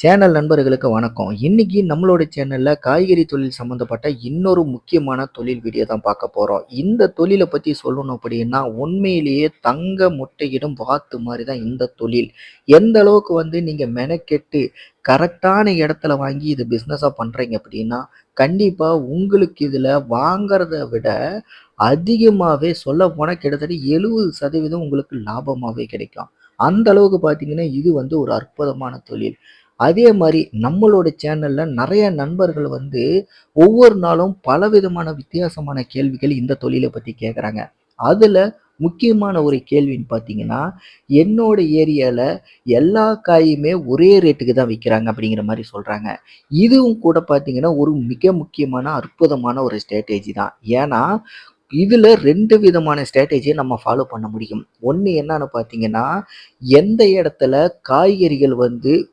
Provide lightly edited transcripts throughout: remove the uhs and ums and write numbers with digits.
Channel நண்பர்களுக்கு வணக்கம். இன்னைக்கு நம்மளோட சேனல்ல காய்கறி தொழில் சம்மந்தப்பட்ட இன்னொரு முக்கியமான தொழில் வீடியோ தான் பார்க்க போறோம். இந்த தொழில பத்தி சொல்லணும் அப்படின்னா, உண்மையிலேயே தங்க முட்டையிடும் வாத்து மாரி தான் இந்த தொழில். எந்த அளவுக்கு நீங்க மெனக்கெட்டு கரெக்ட்டான இடத்துல வாங்கி இது பிசினஸா பண்றீங்க அப்படின்னா, கண்டிப்பா உங்களுக்கு இதுல வாங்குறத விட அதிகமாவே சொல்லப்போனா கிட்டத்தட்ட 70% உங்களுக்கு லாபமாவே கிடைக்கும். அந்த அளவுக்கு பார்த்தீங்கன்னா, இது ஒரு அற்புதமான தொழில். அதே மாரி நம்மளோட சேனல்ல நெறைய நண்பர்கள் ஒவ்வொரு நாளும் பலவிதமான வித்தியாசமான கேள்விகள் இந்த தொழில பத்தி கேட்குறாங்க. அதுல முக்கியமான ஒரு கேள்வின்னு பார்த்தீங்கன்னா, என்னோட ஏரியால எல்லா காயுமே ஒரே ரேட்டுக்கு தான் விக்கிறாங்க அப்படிங்கிற மாரி சொல்றாங்க. இதுவும் கூட பார்த்தீங்கன்னா, ஒரு மிக முக்கியமான அற்புதமான ஒரு ஸ்ட்ராட்டஜி தான். ஏன்னா, இதுல 2 விதமான ஸ்ட்ராட்டஜிய நம்ம ஃபாலோ பண்ண முடியும். ஒண்ணு என்னான்னு பார்த்தீங்கன்னா, எந்த இடத்துல காய்கறிகள்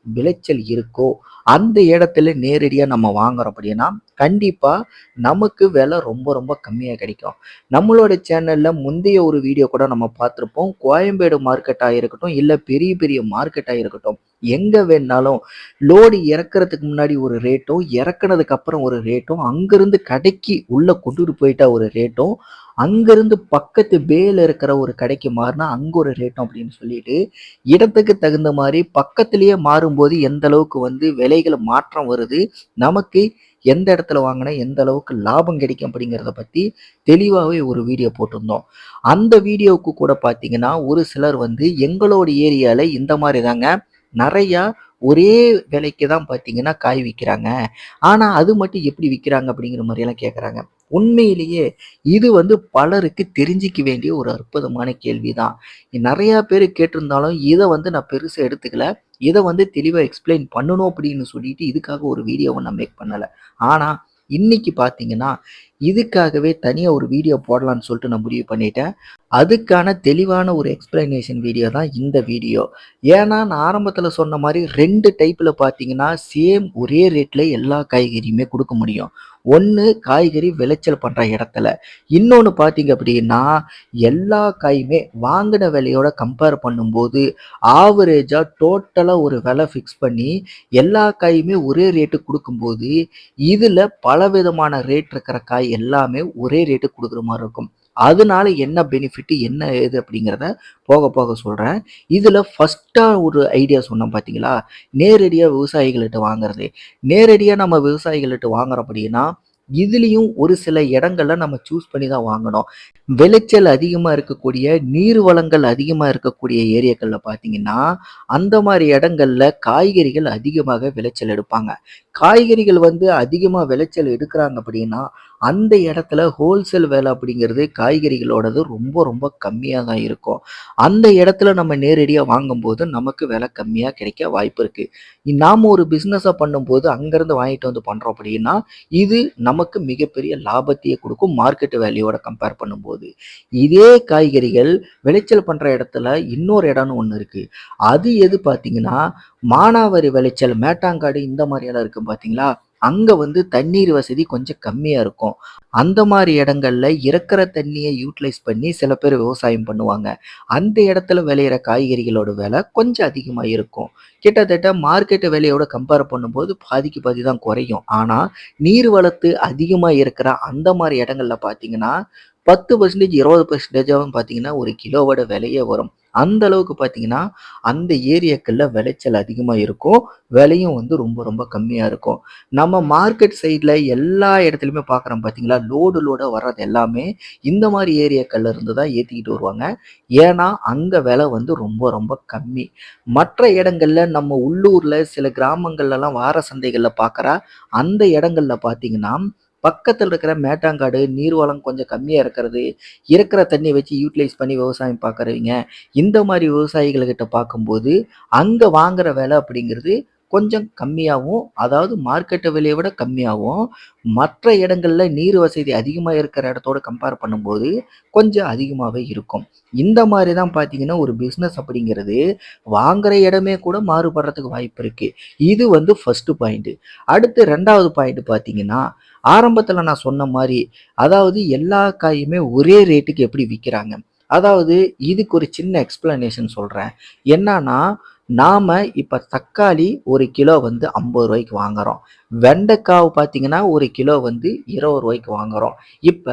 விளைச்சல் இருக்கோ, அந்த இடத்துல நேரடியா நம்ம வாங்குறோம் அப்படின்னா, கண்டிப்பா நமக்கு விலை ரொம்ப ரொம்ப கம்மியா கிடைக்கும். நம்மளோட சேனல்ல முந்தைய ஒரு வீடியோ கூட நம்ம பார்த்திருப்போம். கோயம்பேடு மார்க்கெட்டா இருக்கட்டும், இல்ல பெரிய பெரிய மார்க்கெட்டா இருக்கட்டும், எங்க வேணாலும் லோடு இறக்குறதுக்கு முன்னாடி ஒரு ரேட்டும், இறக்குனதுக்கு அப்புறம் ஒரு ரேட்டும், அங்கிருந்து கடைக்கு உள்ள கொண்டுட்டு போயிட்டா ஒரு ரேட்டும், அங்கிருந்து பக்கத்து பேல இருக்கிற ஒரு கடைக்கு மாறுனா அங்க ஒரு ரேட்டும் அப்படின்னு சொல்லிட்டு, இடத்துக்கு தகுந்த மாரி பக்கத்திலேயே மாறும்போது எந்த அளவுக்கு விலைகள் மாற்றம் வருது, நமக்கு எந்த இடத்துல வாங்குனா எந்த அளவுக்கு லாபம் கிடைக்கும் அப்படிங்கிறத பத்தி தெளிவாவே ஒரு வீடியோ போட்டிருந்தோம். அந்த வீடியோவுக்கு கூட பார்த்தீங்கன்னா, ஒரு சிலர் எங்களோட ஏரியால இந்த மாரி தாங்க நெறையா ஒரே விலைக்கு தான் பார்த்தீங்கன்னா காய் விக்கிறாங்க. ஆனா அது மட்டும் எப்படி விக்கிறாங்க அப்படிங்கிற மாரியெல்லாம் கேட்கறாங்க. உண்மையிலேயே இது பலருக்கு தெரிஞ்சுக்க வேண்டிய ஒரு அற்புதமான கேள்விதான். நெறையா பேரு கேட்டிருந்தாலும் இத நான் பெருசா எடுத்துக்கல. இத தெளிவா எக்ஸ்ப்ளைன் பண்ணணும் அப்படின்னு சொல்லிட்டு இதுக்காக ஒரு வீடியோவ நான் மேக் பண்ணல. ஆனா இன்னைக்கு பார்த்தீங்கன்னா, இதுக்காகவே தனியா ஒரு வீடியோ போடலான்னு சொல்லிட்டு நான் முடிவு பண்ணிட்டேன். அதுக்கான தெளிவான ஒரு எக்ஸ்ப்ளனேஷன் வீடியோ தான் இந்த வீடியோ. ஏன்னா, நான் ஆரம்பத்தில சொன்ன மாரி 2 டைப்ல பார்த்தீங்கன்னா, சேம் ஒரே ரேட்ல எல்லா காய்கறியுமே குடுக்க முடியும். ஒண்ணு காய்கறி விளைச்சல் பண்ற இடத்துல. இன்னொன்னு பார்த்தீங்க அப்படின்னா, எல்லா காயுமே வாங்குன விலையோட கம்பேர் பண்ணும்போது, ஆவரேஜா டோட்டலா ஒரு விலை ஃபிக்ஸ் பண்ணி, எல்லா காயுமே ஒரே ரேட்டுக்கு குடுக்கும்போது, இதுல பலவிதமான ரேட் இருக்கிற காய் எல்லாமே ஒரே ரேட்டுக்கு குடுக்குற மாரி இருக்கும். அதனால என்ன பெனிஃபிட் என்ன ஏது அப்படிங்கிறத போக போக சொல்றேன். இதுல ஃபர்ஸ்ட்டா ஒரு ஐடியா சொன்னேன் பார்த்தீங்களா? நேரடியா விவசாயிகள்ட்ட வாங்குறது. நேரடியா நம்ம விவசாயிகள்ட்ட வாங்குறோம் அப்படின்னா, இதுலயும் ஒரு சில இடங்கள்ல நம்ம சூஸ் பண்ணி தான் வாங்கணும். விளைச்சல் அதிகமா இருக்கக்கூடிய, நீர் வளங்கள் அதிகமா இருக்கக்கூடிய ஏரியாக்கள்ல பார்த்தீங்கன்னா, அந்த மாரி இடங்கள்ல காய்கறிகள் அதிகமாக விளைச்சல் எடுப்பாங்க. காய்கறிகள் அதிகமா விளைச்சல் எடுக்குறாங்க அப்படின்னா, அந்த இடத்துல ஹோல்சேல் விலை அப்படிங்கிறது காய்கறிகளோடது ரொம்ப ரொம்ப கம்மியா தான் இருக்கும். அந்த இடத்துல நம்ம நேரடியா வாங்கும்போது நமக்கு விலை கம்மியா கிடைக்க வாய்ப்பு இருக்கு. நாம ஒரு பிசினஸா பண்ணும்போது அங்கருந்து வாங்கிட்டு பண்றோம் அப்படின்னா, இது நமக்கு மிகப்பெரிய லாபத்தையே குடுக்கும் மார்க்கெட் வேல்யூவோட கம்பேர் பண்ணும்போது. இதே காய்கறிகள் விளைச்சல் பண்ற இடத்துல இன்னொரு இடம்னு ஒண்ணு இருக்கு. அது எது பார்த்தீங்கன்னா, மானாவாரி விளைச்சல் மேட்டாங்காடு இந்த மாரியெல்லாம் இருக்கு பார்த்தீங்களா? அங்க தண்ணீர் வசதி கொஞ்சம் கம்மியா இருக்கும். அந்த மாரி இடங்கள்ல இருக்கிற தண்ணிய யூட்டிலைஸ் பண்ணி சில பேர் விவசாயம் பண்ணுவாங்க. அந்த இடத்துல விளையிற காய்கறிகளோட விலை கொஞ்சம் அதிகமா இருக்கும். கிட்டத்தட்ட மார்க்கெட் விலையோட கம்பேர் பண்ணும்போது பாதிக்கு பாதி தான் குறையும். ஆனா, நீர் வளத்து அதிகமா இருக்கிற அந்த மாரி இடங்கள்ல பார்த்தீங்கன்னா, 10% 20% பார்த்தீங்கன்னா, ஒரு கிலோவோட விலையே வரும். அந்த அளவுக்கு பார்த்தீங்கன்னா, அந்த ஏரியாக்கள்ல விளைச்சல் அதிகமா இருக்கும். விலையும் ரொம்ப ரொம்ப கம்மியா இருக்கும். நம்ம மார்க்கெட் சைட்ல எல்லா இடத்துலயுமே பார்க்குறோம் பார்த்தீங்களா, லோடா வர்றது எல்லாமே இந்த மாரி ஏரியாக்கள்ல இருந்து தான் ஏத்திக்கிட்டு வருவாங்க. ஏன்னா, அங்க விலை ரொம்ப ரொம்ப கம்மி. மற்ற இடங்கள்ல நம்ம உள்ளூர்ல சில கிராமங்கள்லலாம் வார சந்தைகள்ல பார்க்குற அந்த இடங்கள்ல பார்த்தீங்கன்னா, பக்கத்துல இருக்கிற மேட்டாங்காடு, நீர்வளம் கொஞ்சம் கம்மியா இருக்கிறது, இருக்கிற தண்ணிய வச்சு யூட்டிலைஸ் பண்ணி விவசாயம் பார்க்குறவைங்க, இந்த மாரி விவசாயிகள் கிட்ட பார்க்கும்போது, அங்க வாங்குற விலை அப்படிங்கிறது கொஞ்சம் கம்மியாவும், அதாவது மார்க்கெட் விலைய விட கம்மியாவும், மற்ற இடங்கள்ல நீர் வசதி அதிகமா இருக்கிற இடத்தோட கம்பேர் பண்ணும்போது, கொஞ்சம் அதிகமாவே இருக்கும். இந்த மாரி தான் பார்த்தீங்கன்னா, ஒரு பிசினஸ் அப்படிங்கிறது வாங்குற இடமே கூட மாறுபடுறதுக்கு வாய்ப்பு இருக்கு. இது ஃபர்ஸ்ட் பாயிண்ட். அடுத்து 2வது பாயிண்ட் பார்த்தீங்கன்னா, ஆரம்பத்தில நான் சொன்ன மாரி, அதாவது எல்லா காயுமே ஒரே ரேட்டுக்கு எப்படி விக்கிறாங்க? அதாவது இதுக்கு ஒரு சின்ன எக்ஸ்ப்ளனேஷன் சொல்றேன். என்னான்னா, நாம இப்ப தக்காளி 1 கிலோ வந்து ரூ. 50 வாங்குறோம். வெண்டைக்காய் பார்த்தீங்கன்னா, 1 கிலோ வந்து ரூ. 20 வாங்குறோம். இப்ப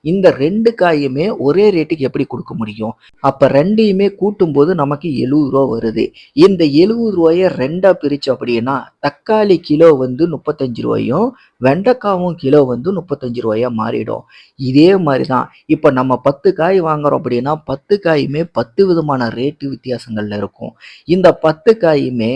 இந்த 2 காயுமே ஒரே ரேட்டுக்கு எப்படி குடுக்க முடியும்? அப்ப 2யுமே கூட்டும்போது நமக்கு ரூ. 70 வருது. இந்த ரூ. 70 2ஆ பிரிச்சோம் அப்படின்னா, தக்காளி கிலோ வந்து ரூ. 35யும், வெண்டைக்காவும் கிலோ வந்து ரூ. 35 மாறிடும். இதே மாரி தான் இப்ப நம்ம 10 காய் வாங்குறோம் அப்படின்னா, 10 காயுமே 10 விதமான ரேட்டு வித்தியாசங்கள்ல இருக்கும். இந்த 10 காயுமே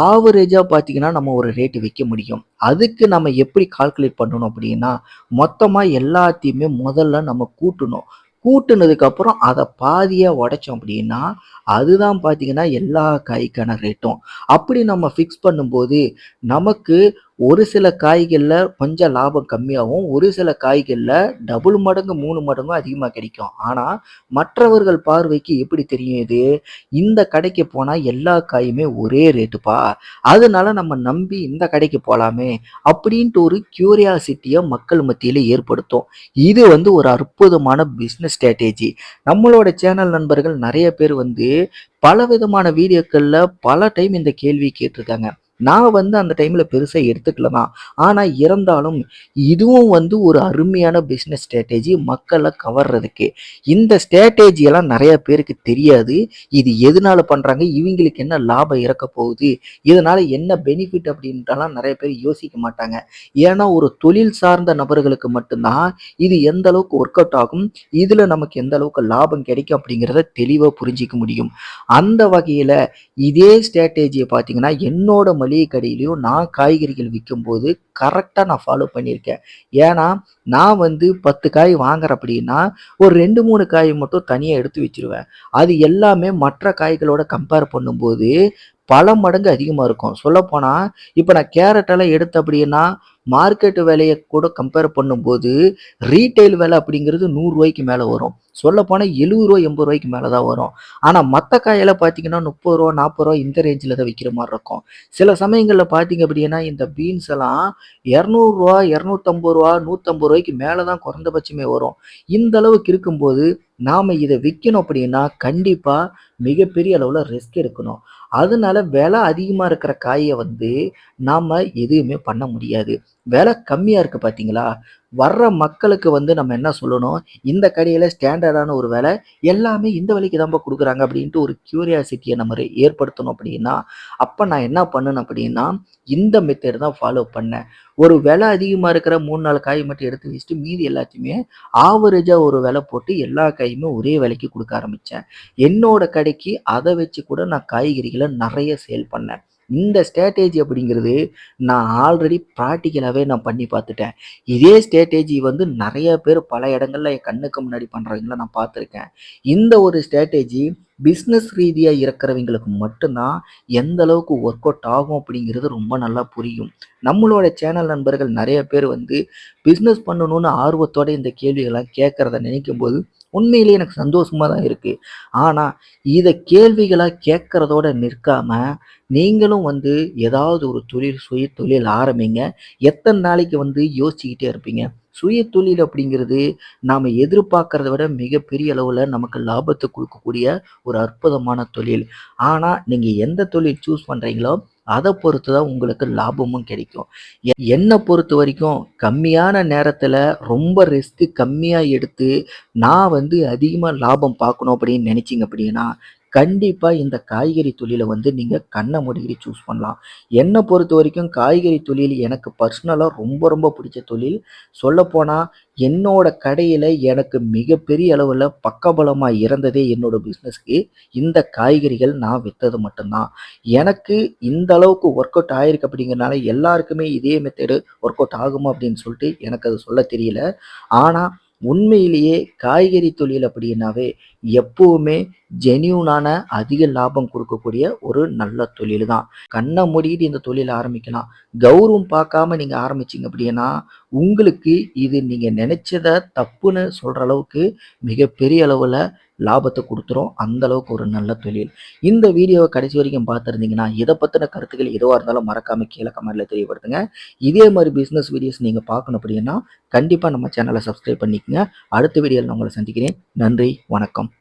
ஆவரேஜா பார்த்தீங்கன்னா, நம்ம ஒரு ரேட்டு விக்க முடியும். அதுக்கு நம்ம எப்படி கால்குலேட் பண்ணணும் அப்படின்னா, மொத்தமா எல்லாத்தையுமே முதல்ல நம்ம கூட்டணும். கூட்டுனதுக்கு அப்புறம் அத பாதியா உடைச்சோம் அப்படின்னா, அதுதான் பார்த்தீங்கன்னா எல்லா காய்க்கான ரேட்டும். அப்படி நம்ம ஃபிக்ஸ் பண்ணும்போது, நமக்கு ஒரு சில காய்கள்ல கொஞ்சம் லாபம் கம்மியாவும், ஒரு சில காய்கள்ல டபுள் மடங்கு, 3 மடங்கும் அதிகமா கிடைக்கும். ஆனா, மற்றவர்கள் பார்வைக்கு எப்படி தெரியும் இது? இந்த கடைக்கு போனா எல்லா காயுமே ஒரே ரேட்டுப்பா. அதனால நம்ம நம்பி இந்த கடைக்கு போலாமே! அப்படின்ட்டு ஒரு கியூரியாசிட்டிய மக்கள் மத்தியில ஏற்படுத்தும். இது வந்து ஒரு அற்புதமான பிசினஸ் ஸ்ட்ராட்டஜி. நம்மளோட சேனல் நண்பர்கள் நெறைய பேர் வந்து பலவிதமான வீடியோக்கள்ல பல டைம் இந்த கேள்வி கேட்டிருக்காங்க. நான் வந்து அந்த டைம்ல பெருசா எடுத்துக்கல தான். ஆனா இருந்தாலும் இதுவும் வந்து ஒரு அருமையான பிசினஸ் ஸ்ட்ராட்டஜி மக்கள கவர்றதுக்கு. இந்த ஸ்ட்ராட்டஜி எல்லாம் நெறைய பேருக்கு தெரியாது. இது எதனால பண்றாங்க? இவங்களுக்கு என்ன லாபம் இருக்க போகுது? இதனால என்ன பெனிஃபிட் அப்படின்ட்டுலாம் நெறைய பேர் யோசிக்க மாட்டாங்க. ஏன்னா ஒரு தொழில் சார்ந்த நபர்களுக்கு மட்டும் தான் இது எந்த அளவுக்கு ஒர்க் அவுட் ஆகும், இதுல நமக்கு எந்த அளவுக்கு லாபம் கிடைக்கும் அப்படிங்கிறத தெளிவா புரிஞ்சுக்க முடியும். அந்த வகையில இதே ஸ்ட்ராட்டஜிய பார்த்தீங்கன்னா, என்னோட மளிகை கடையிலயும் நான் காய்கறிகள் விக்கும்போது கரெக்ட்டா நான் ஃபாலோ பண்ணியிருக்கேன். ஏன்னா, நான் வந்து 10 காய் வாங்குறேன் அப்படின்னா, ஒரு 2, 3 காய் மட்டும் தனியா எடுத்து வச்சுருவேன். அது எல்லாமே மற்ற காய்களோட கம்பேர் பண்ணும்போது பல மடங்கு அதிகமா இருக்கும். சொல்லப்போனா, இப்ப நான் கேரட் எல்லாம் எடுத்தேன் அப்படின்னா, மார்க்கெட் விலைய கூட கம்பேர் பண்ணும்போது, ரீட்டெயில் விலை அப்படிங்கிறது ரூ. 100க்கு மேல வரும். சொல்லப்போனா ரூ. 70 ரூ. 80க்கு மேல தான் வரும். ஆனா மத்த காயெல்லாம் பார்த்தீங்கன்னா, ரூ. 30 ரூ. 40 இந்த ரேஞ்சுல தான் விக்கிற மாரி இருக்கும். சில சமயங்கள்ல பார்த்தீங்க அப்படின்னா, இந்த பீன்ஸ் எல்லாம் ரூ. 200 ரூ. 250 ரூ. 150க்கு மேல தான் குறைந்தபட்சமே வரும். இந்த அளவுக்கு இருக்கும்போது, நாம இத விக்கணும் அப்படின்னா, கண்டிப்பா மிகப்பெரிய அளவுல ரிஸ்க் எடுக்கணும். அதனால விலை அதிகமா இருக்கிற காய வந்து நாம எதுவுமே பண்ண முடியாது. விலை கம்மியா இருக்கு பார்த்தீங்களா? வர்ற மக்களுக்கு வந்து நம்ம என்ன சொல்லணும், இந்த கடையில ஸ்டாண்டர்டான ஒரு விலை, எல்லாமே இந்த விலைக்கு தான்ப்பா குடுக்குறாங்க அப்படின்ட்டு ஒரு கியூரியாசிட்டிய நம்ம ஏற்படுத்தணும் அப்படின்னா, அப்ப நான் என்ன பண்ணேன் அப்படின்னா, இந்த மெத்தேட் தான் ஃபாலோ பண்ணேன். ஒரு விலை அதிகமா இருக்கிற 3, 4 காய் மட்டும் எடுத்து வச்சுட்டு மீதி எல்லாத்தையுமே ஆவரேஜா ஒரு விலை போட்டு எல்லா காயுமே ஒரே விலைக்கு குடுக்க ஆரம்பிச்சேன். என்னோட கடைக்கு அத வச்சு கூட நான் காய்கறிகள நெறைய சேல் பண்ணேன். இந்த ஸ்ட்ராட்டஜி அப்படிங்கிறது நான் ஆல்ரெடி பிராக்டிகலாவே நான் பண்ணி பார்த்துட்டேன். இதே ஸ்ட்ராட்டஜி வந்து நெறைய பேர் பல இடங்கள்ல என் கண்ணுக்கு முன்னாடி பண்றவங்கள நான் பார்த்துருக்கேன். இந்த ஒரு ஸ்ட்ராட்டஜி பிசினஸ் ரீதியா இருக்கிறவங்களுக்கு மட்டும் தான் எந்த அளவுக்கு ஒர்க் அவுட் ஆகும் அப்படிங்கிறது ரொம்ப நல்லா புரியும். நம்மளோட சேனல் நண்பர்கள் நெறைய பேர் வந்து பிசினஸ் பண்ணணும்னு ஆர்வத்தோட இந்த கேள்விகள்லாம் கேட்கறத நினைக்கும்போது, உண்மையிலேயே எனக்கு சந்தோஷமா தான் இருக்கு. ஆனா, இத கேள்விகளா கேட்கறதோட நிற்காம, நீங்களும் வந்து ஏதாவது ஒரு தொழில், சுய தொழில் ஆரம்பிங்க. எத்தன நாளைக்கு வந்து யோசிச்சுக்கிட்டே இருப்பீங்க? சுய தொழில் அப்படிங்கிறது நாம எதிர்பார்க்கிறத விட மிகப்பெரிய அளவுல நமக்கு லாபத்த குடுக்கக்கூடிய ஒரு அற்புதமான தொழில். ஆனா, நீங்க எந்த தொழில் சூஸ் பண்றீங்களோ, அத பொறுத்து தான் உங்களுக்கு லாபமும் கிடைக்கும். என்ன பொறுத்தவரைக்கும் கம்மியான நேரத்துல ரொம்ப ரிஸ்க் கம்மியா எடுத்து, நான் வந்து அதிகமா லாபம் பார்க்கணும் அப்படின்னு நினைச்சீங்க அப்படின்னா, கண்டிப்பா இந்த காய்கறி தொழில வந்து நீங்க கண்ண மூடிக்கிட்டு சூஸ் பண்ணலாம். என்ன பொறுத்தவரைக்கும் காய்கறி தொழில் எனக்கு பர்சனலா ரொம்ப ரொம்ப பிடிச்ச தொழில். சொல்லப்போனா என்னோட கடையில எனக்கு மிகப்பெரிய அளவுல பக்கபலமா இருந்ததே என்னோட பிசினஸ்க்கு இந்த காய்கறிகள் நான் வித்தது மட்டும் தான். எனக்கு இந்த அளவுக்கு ஒர்க் அவுட் ஆயிருக்கு அப்படிங்கிறனால எல்லாருக்குமே இதே மெத்தேடு ஒர்க் அவுட் ஆகுமா அப்படின்னு சொல்லிட்டு எனக்கு அது சொல்ல தெரியல. ஆனா உண்மையிலேயே காய்கறி தொழில் அப்படின்னாவே எப்பவுமே ஜென்யூனான அதிக லாபம் குடுக்கக்கூடிய ஒரு நல்ல தொழில் தான். கண்ண மூடிக்கிட்டு இந்த தொழில ஆரம்பிக்கலாம். கௌரவம் பார்க்காம நீங்க ஆரம்பிச்சீங்க அப்படின்னா, உங்களுக்கு இது நீங்க நெனைச்சத தப்புன்னு சொல்ற அளவுக்கு மிகப்பெரிய அளவுல லாபத்த குடுத்துரும். அந்த அளவுக்கு ஒரு நல்ல தொழில். இந்த வீடியோவ கடைசி வரைக்கும் பார்த்திருந்தீங்கன்னா, இத பத்தின கருத்துக்கள் எதுவா இருந்தாலும் மறக்காம கீழ கமெண்ட்ல தெரியப்படுத்துங்க. இதே மாரி பிசினஸ் வீடியோஸ் நீங்க பார்க்கணும் அப்படின்னா, கண்டிப்பா நம்ம சேனல சப்ஸ்கிரைப் பண்ணிக்கங்க. அடுத்த வீடியோல நான் உங்கள சந்திக்கிறேன். நன்றி, வணக்கம்.